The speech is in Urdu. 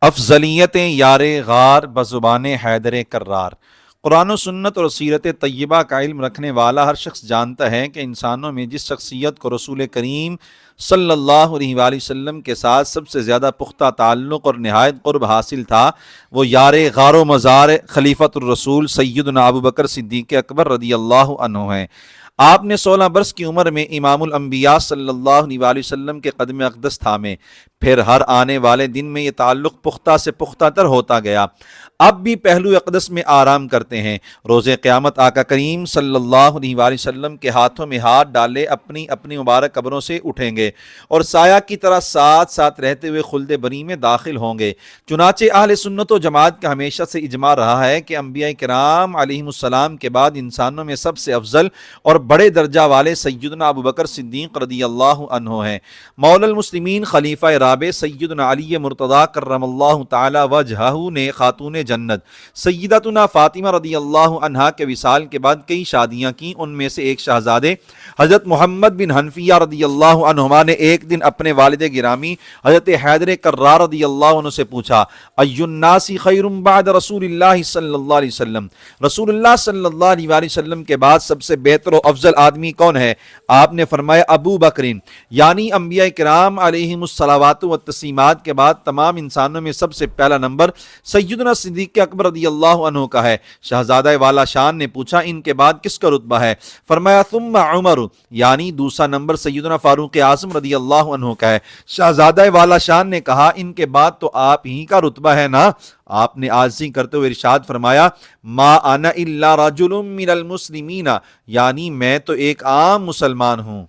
افضلیتیں یار غار بزبان حیدر کرار۔ قرآن و سنت اور سیرت طیبہ کا علم رکھنے والا ہر شخص جانتا ہے کہ انسانوں میں جس شخصیت کو رسول کریم صلی اللہ علیہ وآلہ وسلم کے ساتھ سب سے زیادہ پختہ تعلق اور نہایت قرب حاصل تھا وہ یار غار و مزار خلیفۃ الرسول سیدنا ابو بکر صدیق اکبر رضی اللہ عنہ ہیں۔ آپ نے 16 برس کی عمر میں امام الانبیاء صلی اللہ علیہ وآلہ وسلم کے قدم اقدس تھامے، پھر ہر آنے والے دن میں یہ تعلق پختہ سے پختہ تر ہوتا گیا۔ اب بھی پہلو اقدس میں آرام کرتے ہیں۔ روز قیامت آقا کریم صلی اللہ علیہ وآلہ وسلم کے ہاتھوں میں ہاتھ ڈالے اپنی اپنی مبارک قبروں سے اٹھیں گے اور سایہ کی طرح ساتھ ساتھ رہتے ہوئے خلد بری میں داخل ہوں گے۔ چنانچہ اہل سنت و جماعت کا ہمیشہ سے اجماع رہا ہے کہ انبیاء کرام علیہم السلام کے بعد انسانوں میں سب سے افضل اور بڑے درجہ والے سیدنا ابو بکر صدیق رضی اللہ عنہ ہیں۔ مولا المسلمین خلیفہ رابع سیدنا علی مرتضیٰ کرم اللہ تعالی وجہہ نے خاتون جنت سیدتنا فاطمہ رضی اللہ عنہا کے وصال کے بعد کئی شادیاں کی۔ ان میں سے ایک شہزادے حضرت محمد بن حنفیہ رضی اللہ عنہما نے ایک دن اپنے والد گرامی حضرت حیدر کرار رضی اللہ عنہ سے پوچھا، ای الناس خیر بعد رسول اللہ صلی اللہ علیہ وسلم، رسول اللہ صلی اللہ علیہ وآلہ وسلم کے بعد سب سے بہتر و افضل آدمی کون ہے؟ آپ نے فرمایا ابو بکرین، یعنی انبیاء کرام علیہم الصلوات والتسلیمات کے بعد تمام انسانوں میں سب سے پہلا نمبر سیدنا صدیق اکبر رضی اللہ عنہ کا ہے۔ شہزادہ والا شان نے پوچھا ان کے بعد کس کا رتبہ ہے؟ فرمایا ثم عمر، یعنی دوسرا نمبر سیدنا فاروق اعظم رضی اللہ عنہ کا ہے۔ شہزادہ والا شان نے کہا ان کے بعد تو آپ ہی کا رتبہ ہے نا؟ آپ نے عاجزی کرتے ہوئے ارشاد فرمایا ما انا الا رجل من المسلمین، یعنی میں تو ایک عام مسلمان ہوں۔